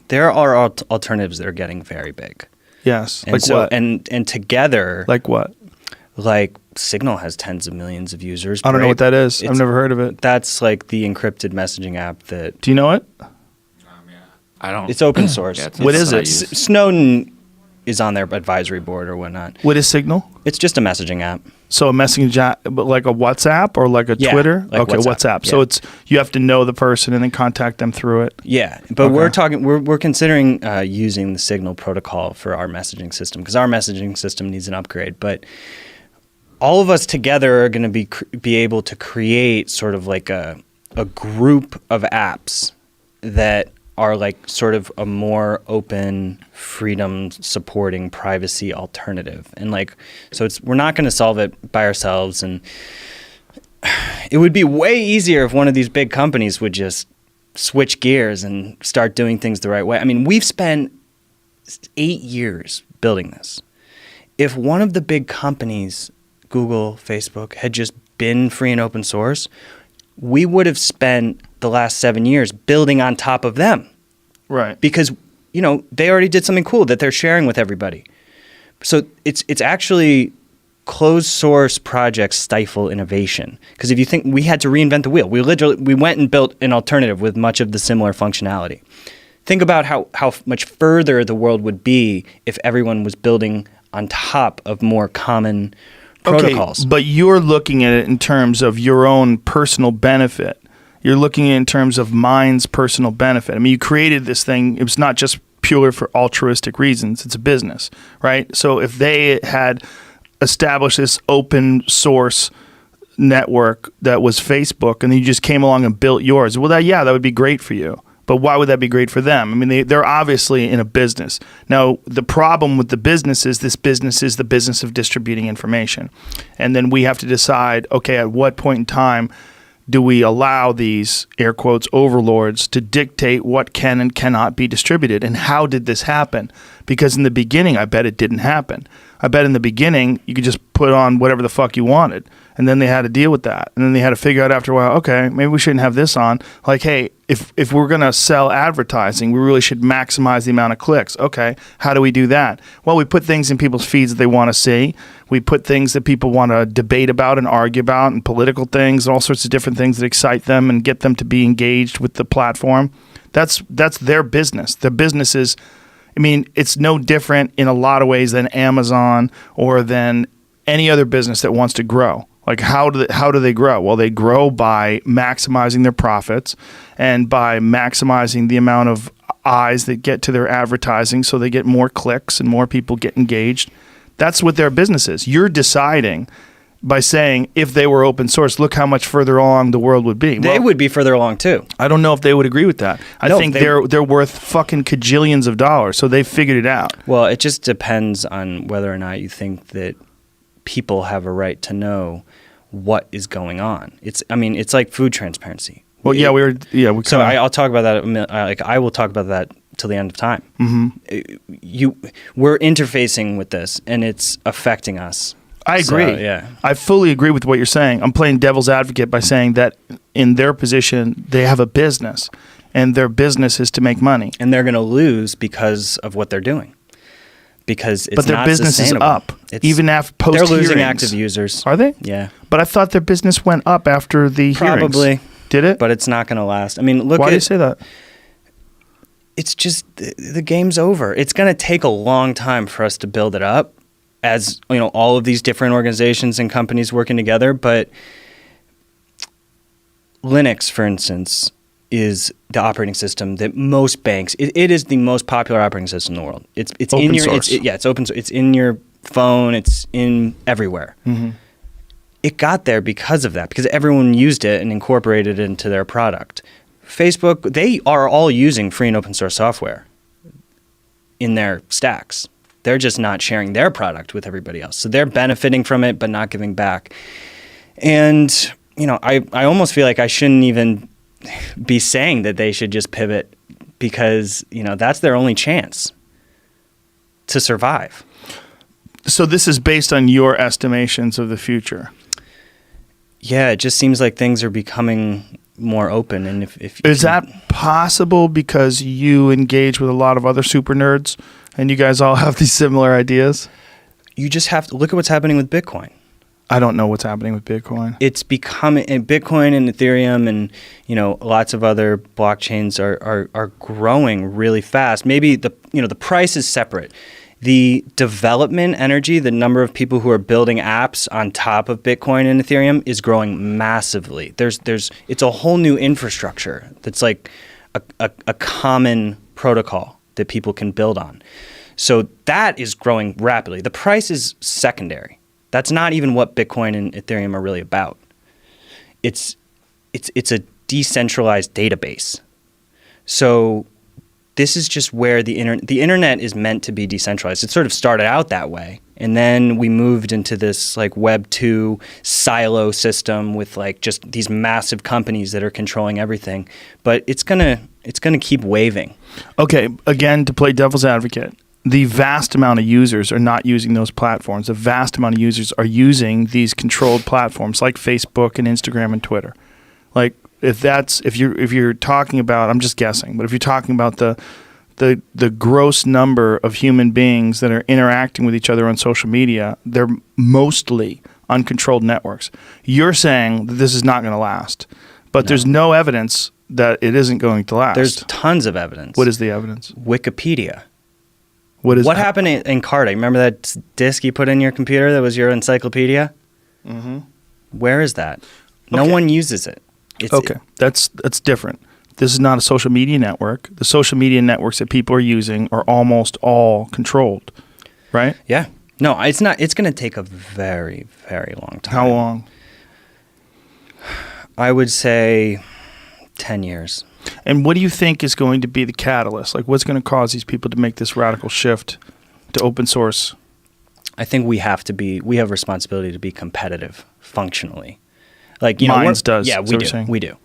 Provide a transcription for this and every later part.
there are alternatives that are getting very big. Yes. And like so, what? And together, Like what? like Signal has tens of millions of users. I don't know what that is. I've never heard of it. That's like the encrypted messaging app that. Do you know it? I don't. It's open source. Yeah, it's What is not it? used. Snowden is on their advisory board or whatnot. What is Signal? It's just a messaging app. So a messaging app, but like a WhatsApp or like a Yeah, Twitter? like Okay, WhatsApp. yeah. So it's you have to know the person and then contact them through it. Yeah, but Okay. we're considering using the Signal protocol for our messaging system because our messaging system needs an upgrade. But all of us together are going to be able to create sort of like a group of apps that are like sort of a more open, freedom supporting privacy alternative. And like, so we're not going to solve it by ourselves. And it would be way easier if one of these big companies would just switch gears and start doing things the right way. I mean, we've spent 8 years building this. If one of the big companies, Google, Facebook, had just been free and open source, we would have spent the last 7 years building on top of them. Right. Because, they already did something cool that they're sharing with everybody. So it's actually closed source projects stifle innovation. Because if you think we had to reinvent the wheel, we went and built an alternative with much of the similar functionality. Think about how much further the world would be if everyone was building on top of more common protocols. Okay, but you're looking at it in terms of your own personal benefit. You're looking at it in terms of mine's personal benefit. I mean, you created this thing. It was not just pure for altruistic reasons. It's a business, right? So if they had established this open source network that was Facebook and you just came along and built yours, well, that would be great for you. But why would that be great for them? I mean, they're obviously in a business. Now, the problem with the business is this business is the business of distributing information. And then we have to decide, okay, at what point in time do we allow these, air quotes, overlords to dictate what can and cannot be distributed? And how did this happen? Because in the beginning, I bet it didn't happen. I bet in the beginning, you could just put on whatever the fuck you wanted. And then they had to deal with that. And then they had to figure out after a while, okay, maybe we shouldn't have this on. Like, hey, if we're going to sell advertising, we really should maximize the amount of clicks. Okay, how do we do that? Well, we put things in people's feeds that they want to see. We put things that people want to debate about and argue about, and political things, all sorts of different things that excite them and get them to be engaged with the platform. That's their business. Their business is, I mean, it's no different in a lot of ways than Amazon or than any other business that wants to grow. Like, how do they grow? Well, they grow by maximizing their profits and by maximizing the amount of eyes that get to their advertising so they get more clicks and more people get engaged. That's what their business is. You're deciding by saying if they were open source, look how much further along the world would be. They would be further along too. I don't know if they would agree with that. I think they're worth fucking cajillions of dollars, so they've figured it out. Well, it just depends on whether or not you think that people have a right to know what is going on. It's like food transparency. Well, So I'll talk about that. I will talk about that till the end of time. Mm-hmm. We're interfacing with this, and it's affecting us. I agree. So, yeah. I fully agree with what you're saying. I'm playing devil's advocate by saying that in their position, they have a business, and their business is to make money. And they're going to lose because of what they're doing. Because it's but their not business is sustainable. up, even after post They're hearings. losing active users. Are they? Yeah. But I thought their business went up after the Probably. hearings. Did it? But it's not going to last. I mean, look. Why do you say that? It's just the game's over. It's going to take a long time for us to build it up, as all of these different organizations and companies working together. But Linux, for instance, is the operating system that most banks. It is the most popular operating system in the world. It's open in your source. It's open source. It's in your phone. It's in everywhere. Mm-hmm. It got there because of that, because everyone used it and incorporated it into their product. Facebook, they are all using free and open source software in their stacks. They're just not sharing their product with everybody else. So they're benefiting from it, but not giving back. And, I almost feel like I shouldn't even be saying that they should just pivot because, that's their only chance to survive. So this is based on your estimations of the future. Yeah, it just seems like things are becoming more open. And if Is that possible because you engage with a lot of other super nerds and you guys all have these similar ideas? you just have to look at what's happening with Bitcoin. I don't know what's happening with Bitcoin. It's becoming, and Bitcoin and Ethereum and lots of other blockchains are growing really fast. Maybe the price is separate. The development energy, the number of people who are building apps on top of Bitcoin and Ethereum is growing massively. It's a whole new infrastructure that's like a common protocol that people can build on. So that is growing rapidly. The price is secondary. That's not even what Bitcoin and Ethereum are really about. It's a decentralized database. So this is just where the internet is meant to be decentralized. It sort of started out that way, and then we moved into this like Web 2 silo system with like just these massive companies that are controlling everything. But it's gonna keep waving. Okay, again, to play devil's advocate, the vast amount of users are not using those platforms. The vast amount of users are using these controlled platforms like Facebook and Instagram and Twitter. Like if you're talking about, I'm just guessing, but if you're talking about the gross number of human beings that are interacting with each other on social media, they're mostly uncontrolled networks. You're saying that this is not going to last, but there's no evidence that it isn't going to last. There's tons of evidence. What is the evidence? Wikipedia. What happened in Encarta? Remember that disk you put in your computer that was your encyclopedia? Mm-hmm. Where is that? No one uses it. That's different. This is not a social media network. The social media networks that people are using are almost all controlled, right? Yeah. No, it's not. It's going to take a very, very long time. How long? I would say 10 years. And what do you think is going to be the catalyst? Like, what's going to cause these people to make this radical shift to open source? I think we have responsibility to be competitive functionally. Like, Minds does. Yeah, we do.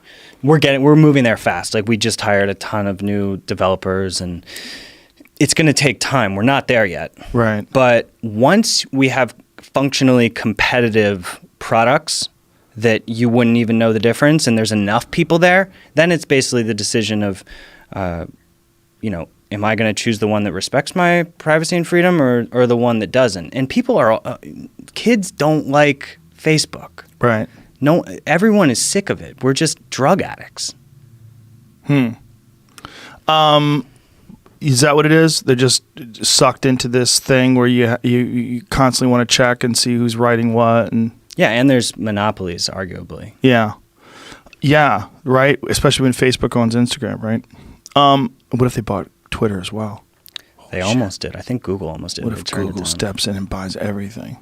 We're moving there fast. Like, we just hired a ton of new developers, and it's going to take time. We're not there yet. Right. But once we have functionally competitive products that you wouldn't even know the difference, and there's enough people there, then it's basically the decision of, am I going to choose the one that respects my privacy and freedom or the one that doesn't? And kids don't like Facebook. Right. No, everyone is sick of it. We're just drug addicts. Is that what it is? They're just sucked into this thing where you constantly want to check and see who's writing what and... Yeah, and there's monopolies, arguably. Yeah, right? Especially when Facebook owns Instagram, right? What if they bought Twitter as well? They almost did. I think Google almost did. What if Google steps in and buys everything?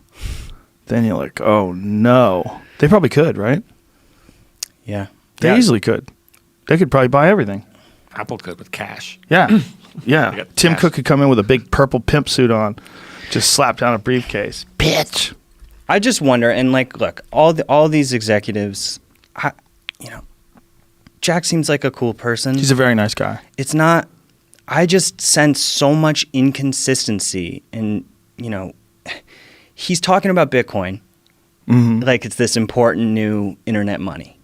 Then you're like, oh, no. They probably could, right? Yeah. They easily could. They could probably buy everything. Apple could with cash. Yeah. Yeah. Tim cash. Cook could come in with a big purple pimp suit on, just slap down a briefcase. Bitch. I just wonder, and like, look, all these executives, Jack seems like a cool person. He's a very nice guy. It's not. I just sense so much inconsistency, and he's talking about Bitcoin, like it's this important new internet money.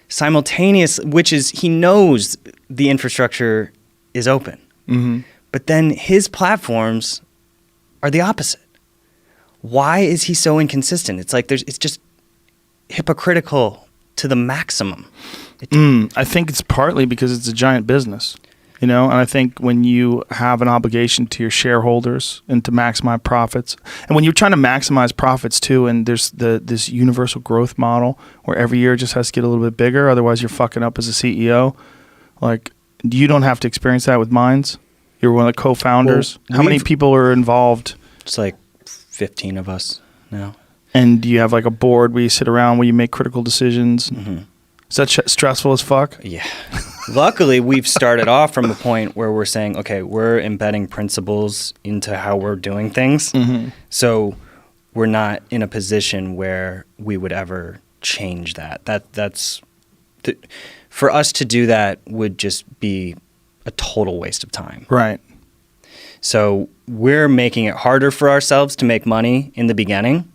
Simultaneous, which is he knows the infrastructure is open, but then his platforms are the opposite. Why is he so inconsistent? It's like it's just hypocritical to the maximum. I think it's partly because it's a giant business, and I think when you have an obligation to your shareholders and to maximize profits, and when you're trying to maximize profits too, and there's this universal growth model where every year just has to get a little bit bigger, otherwise you're fucking up as a CEO. Like, you don't have to experience that with Minds. You're one of the co-founders. Well, how many people are involved? It's like 15 of us now. And do you have like a board where you sit around where you make critical decisions? Is that stressful as fuck? Yeah. Luckily, we've started off from a point where we're saying, okay, we're embedding principles into how we're doing things. So we're not in a position where we would ever change that. For us to do that would just be a total waste of time. Right. So we're making it harder for ourselves to make money in the beginning.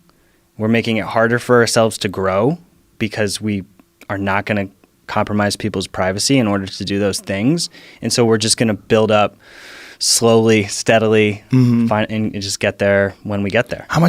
We're making it harder for ourselves to grow because we are not going to compromise people's privacy in order to do those things. And so we're just going to build up slowly, steadily, and just get there when we get there. How much